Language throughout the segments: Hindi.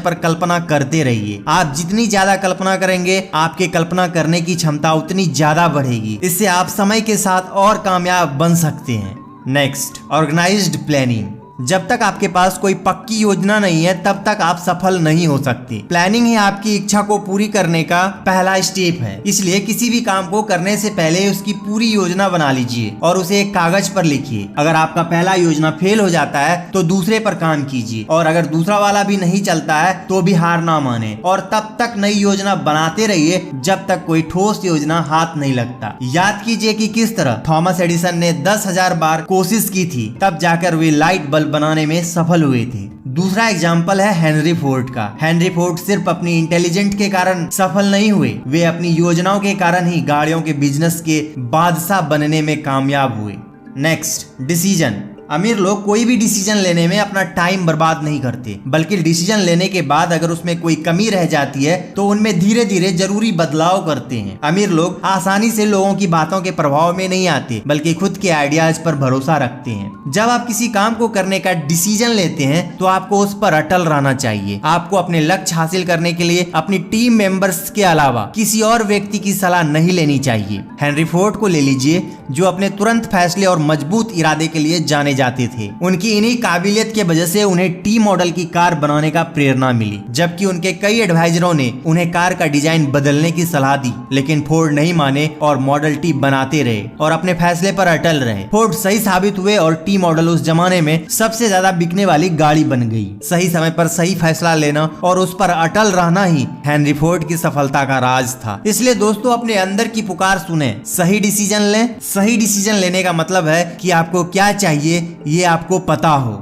पर कल्पना करते रहिए। आप जितनी ज्यादा कल्पना करेंगे आपके कल्पना करने की क्षमता उतनी ज्यादा बढ़ेगी। इससे आप समय के साथ और कामयाब बन सकते हैं। Next, organised planning. जब तक आपके पास कोई पक्की योजना नहीं है तब तक आप सफल नहीं हो सकते। प्लानिंग ही आपकी इच्छा को पूरी करने का पहला स्टेप है। इसलिए किसी भी काम को करने से पहले उसकी पूरी योजना बना लीजिए और उसे एक कागज पर लिखिए। अगर आपका पहला योजना फेल हो जाता है तो दूसरे पर काम कीजिए, और अगर दूसरा वाला भी नहीं चलता है तो भी हार ना माने, और तब तक नई योजना बनाते रहिए जब तक कोई ठोस योजना हाथ नहीं लगता। याद कीजिए कि किस तरह थॉमस एडिसन ने 10,000 बार कोशिश की थी, तब जाकर वे लाइट बल्ब बनाने में सफल हुए थे। दूसरा एग्जाम्पल है हेनरी फोर्ड का। हेनरी फोर्ड सिर्फ अपनी इंटेलिजेंट के कारण सफल नहीं हुए, वे अपनी योजनाओं के कारण ही गाड़ियों के बिजनेस के बादशाह बनने में कामयाब हुए। Next, decision. अमीर लोग कोई भी डिसीजन लेने में अपना टाइम बर्बाद नहीं करते, बल्कि डिसीजन लेने के बाद अगर उसमें कोई कमी रह जाती है तो उनमें धीरे धीरे जरूरी बदलाव करते हैं। अमीर लोग आसानी से लोगों की बातों के प्रभाव में नहीं आते, बल्कि खुद के आइडियाज पर भरोसा रखते हैं। जब आप किसी काम को करने का डिसीजन लेते हैं तो आपको उस पर अटल रहना चाहिए। आपको अपने लक्ष्य हासिल करने के लिए अपनी टीम मेंबर्स के अलावा किसी और व्यक्ति की सलाह नहीं लेनी चाहिए। हेनरी फोर्ड को ले लीजिए, जो अपने तुरंत फैसले और मजबूत इरादे के लिए जाने जाते थे। उनकी इन्हीं काबिलियत के वजह से उन्हें टी मॉडल की कार बनाने का प्रेरणा मिली, जबकि उनके कई एडवाइजरों ने उन्हें कार का डिजाइन बदलने की सलाह दी, लेकिन फोर्ड नहीं माने और मॉडल टी बनाते रहे और अपने फैसले पर अटल रहे। फोर्ड सही साबित हुए और टी मॉडल उस जमाने में सबसे ज्यादा बिकने वाली गाड़ी बन गई। सही समय पर सही फैसला लेना और उस पर अटल रहना ही हेनरी फोर्ड की सफलता का राज था। इसलिए दोस्तों, अपने अंदर की पुकार सुने, सही डिसीजन लें। सही डिसीजन लेने का मतलब है कि आपको क्या चाहिए ये आपको पता हो।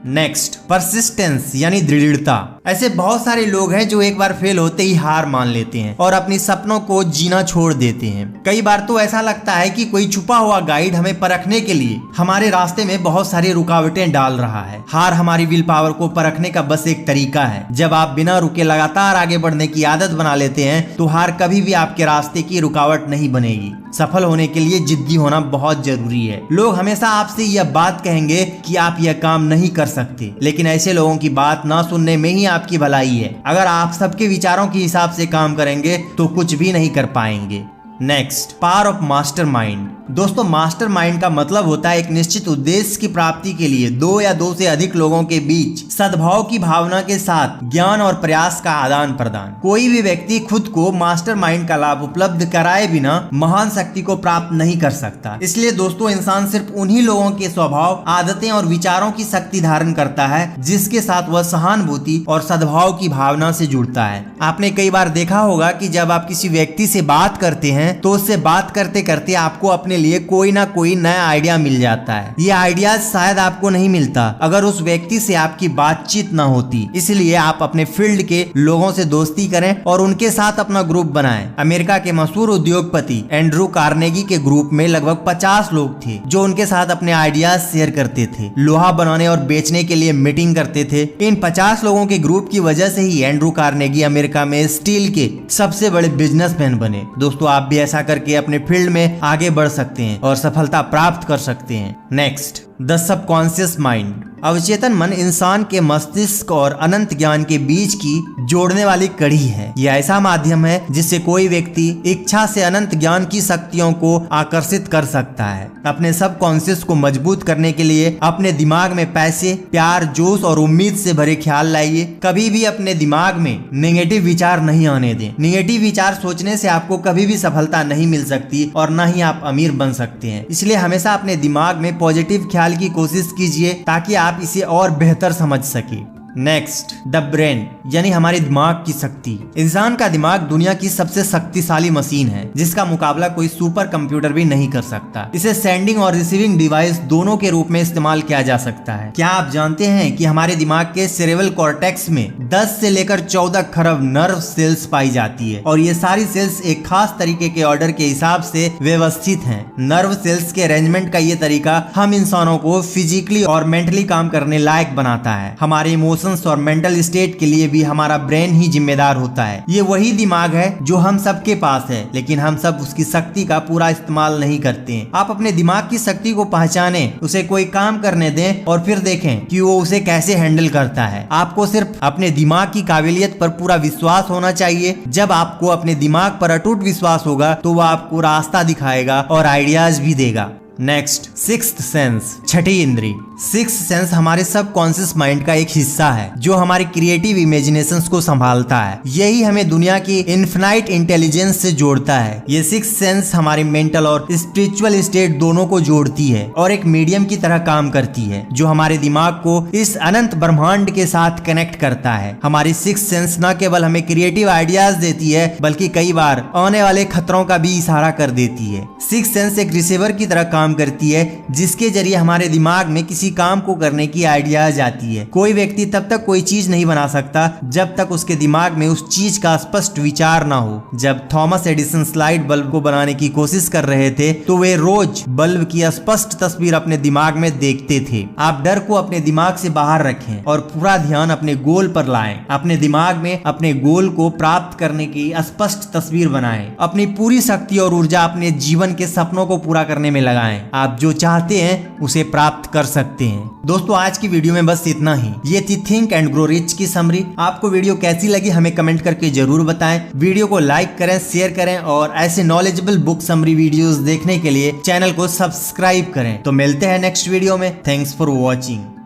नेक्स्ट, परसिस्टेंस यानी दृढ़ता। ऐसे बहुत सारे लोग हैं जो एक बार फेल होते ही हार मान लेते हैं और अपने सपनों को जीना छोड़ देते हैं। कई बार तो ऐसा लगता है कि कोई छुपा हुआ गाइड हमें परखने के लिए हमारे रास्ते में बहुत सारी रुकावटें डाल रहा है। हार हमारी विल पावर को परखने का बस एक तरीका है। जब आप बिना रुके लगातार आगे बढ़ने की आदत बना लेते हैं तो हार कभी भी आपके रास्ते की रुकावट नहीं बनेगी। सफल होने के लिए जिद्दी होना बहुत जरूरी है। लोग हमेशा आपसे यह बात कहेंगे कि आप यह काम नहीं कर सकते, लेकिन ऐसे लोगों की बात ना सुनने में ही आपकी भलाई है। अगर आप सबके विचारों के हिसाब से काम करेंगे तो कुछ भी नहीं कर पाएंगे। Next, power of mastermind. दोस्तों, मास्टरमाइंड का मतलब होता है एक निश्चित उद्देश्य की प्राप्ति के लिए दो या दो से अधिक लोगों के बीच सद्भाव की भावना के साथ ज्ञान और प्रयास का आदान प्रदान। कोई भी व्यक्ति खुद को मास्टरमाइंड का लाभ उपलब्ध कराए बिना महान शक्ति को प्राप्त नहीं कर सकता। इसलिए दोस्तों, इंसान सिर्फ उन्हीं लोगों के स्वभाव, आदतें और विचारों की शक्ति धारण करता है जिसके साथ वह सहानुभूति और सद्भाव की भावना से जुड़ता है। आपने कई बार देखा होगा कि जब आप किसी व्यक्ति से बात करते हैं तो उससे बात करते करते आपको अपने लिए कोई ना कोई नया आइडिया मिल जाता है। ये आइडिया शायद आपको नहीं मिलता अगर उस व्यक्ति से आपकी बातचीत ना होती। इसलिए आप अपने फील्ड के लोगों से दोस्ती करें और उनके साथ अपना ग्रुप बनाएं। अमेरिका के मशहूर उद्योगपति एंड्रू कार्नेगी के ग्रुप में लगभग 50 लोग थे जो उनके साथ अपने आइडियाज शेयर करते थे, लोहा बनाने और बेचने के लिए मीटिंग करते थे। इन 50 लोगों के ग्रुप की वजह से ही एंड्रू कार्नेगी अमेरिका में स्टील के सबसे बड़े बिजनेसमैन बने। दोस्तों, आप भी ऐसा करके अपने फील्ड में आगे बढ़ सकते हैं और सफलता प्राप्त कर सकते हैं। Next, the subconscious mind. अवचेतन मन इंसान के मस्तिष्क और अनंत ज्ञान के बीच की जोड़ने वाली कड़ी है। यह ऐसा माध्यम है जिससे कोई व्यक्ति इच्छा से अनंत ज्ञान की शक्तियों को आकर्षित कर सकता है। अपने सबकॉन्शियस को मजबूत करने के लिए अपने दिमाग में पैसे, प्यार, जोश और उम्मीद से भरे ख्याल लाइए। कभी भी अपने दिमाग में नेगेटिव विचार नहीं आने दें। नेगेटिव विचार सोचने से आपको कभी भी सफलता नहीं मिल सकती और न ही आप अमीर बन सकते हैं। इसलिए हमेशा अपने दिमाग में पॉजिटिव ख्याल की कोशिश कीजिए ताकि आप इसे और बेहतर समझ सके। नेक्स्ट, द ब्रेन यानी हमारे दिमाग की शक्ति। इंसान का दिमाग दुनिया की सबसे शक्तिशाली मशीन है जिसका मुकाबला कोई सुपर कंप्यूटर भी नहीं कर सकता। इसे सेंडिंग और रिसीविंग डिवाइस दोनों के रूप में इस्तेमाल किया जा सकता है। क्या आप जानते हैं कि हमारे दिमाग के सेरेब्रल कॉर्टेक्स में 10 से लेकर 14 खरब नर्व सेल्स पाई जाती है और ये सारी सेल्स एक खास तरीके के ऑर्डर के हिसाब से व्यवस्थित हैं। नर्व सेल्स के अरेंजमेंट का ये तरीका हम इंसानों को फिजिकली और मेंटली काम करने लायक बनाता है। हमारे इमोशन इमोशंस और मेंटल स्टेट के लिए भी हमारा ब्रेन ही जिम्मेदार होता है। ये वही दिमाग है जो हम सबके पास है, लेकिन हम सब उसकी शक्ति का पूरा इस्तेमाल नहीं करते हैं। आप अपने दिमाग की शक्ति को पहचाने, उसे कोई काम करने दें और फिर देखें कि वो उसे कैसे हैंडल करता है। आपको सिर्फ अपने दिमाग की काबिलियत पर पूरा विश्वास होना चाहिए। जब आपको अपने दिमाग पर अटूट विश्वास होगा तो वह आपको रास्ता दिखाएगा और आइडियाज भी देगा। नेक्स्ट, सिक्स्थ सेंस, छठी इंद्री। सिक्स्थ सेंस हमारे सबकॉन्शियस माइंड का एक हिस्सा है जो हमारी क्रिएटिव इमेजिनेशंस को संभालता है। यही हमें दुनिया की इनफिनाइट इंटेलिजेंस से जोड़ता है। ये सिक्स्थ सेंस हमारी मेंटल और स्पिरिचुअल स्टेट दोनों को जोड़ती है और एक मीडियम की तरह काम करती है जो हमारे दिमाग को इस अनंत ब्रह्मांड के साथ कनेक्ट करता है। हमारी सिक्स्थ सेंस न केवल हमें क्रिएटिव आइडियाज देती है बल्कि कई बार आने वाले खतरों का भी इशारा कर देती है। सिक्स्थ सेंस एक रिसीवर की तरह काम करती है जिसके जरिए हमारे दिमाग में किसी काम को करने की आइडियाज आती है। कोई व्यक्ति तब तक कोई चीज नहीं बना सकता जब तक उसके दिमाग में उस चीज का स्पष्ट विचार ना हो। जब थॉमस एडिसन स्लाइड बल्ब को बनाने की कोशिश कर रहे थे तो वे रोज बल्ब की स्पष्ट तस्वीर अपने दिमाग में देखते थे। आप डर को अपने दिमाग से बाहर रखें और पूरा ध्यान अपने गोल पर लाएं। अपने दिमाग में अपने गोल को प्राप्त करने की स्पष्ट तस्वीर बनाएं। अपनी पूरी शक्ति और ऊर्जा अपने जीवन के सपनों को पूरा करने में लगाएं। आप जो चाहते हैं उसे प्राप्त कर सकते हैं। दोस्तों, आज की वीडियो में बस इतना ही। ये थी थिंक एंड ग्रो रिच की समरी। आपको वीडियो कैसी लगी हमें कमेंट करके जरूर बताएं। वीडियो को लाइक करें, शेयर करें और ऐसे नॉलेजेबल बुक समरी वीडियोस देखने के लिए चैनल को सब्सक्राइब करें। तो मिलते हैं नेक्स्ट वीडियो में। Thanks for watching.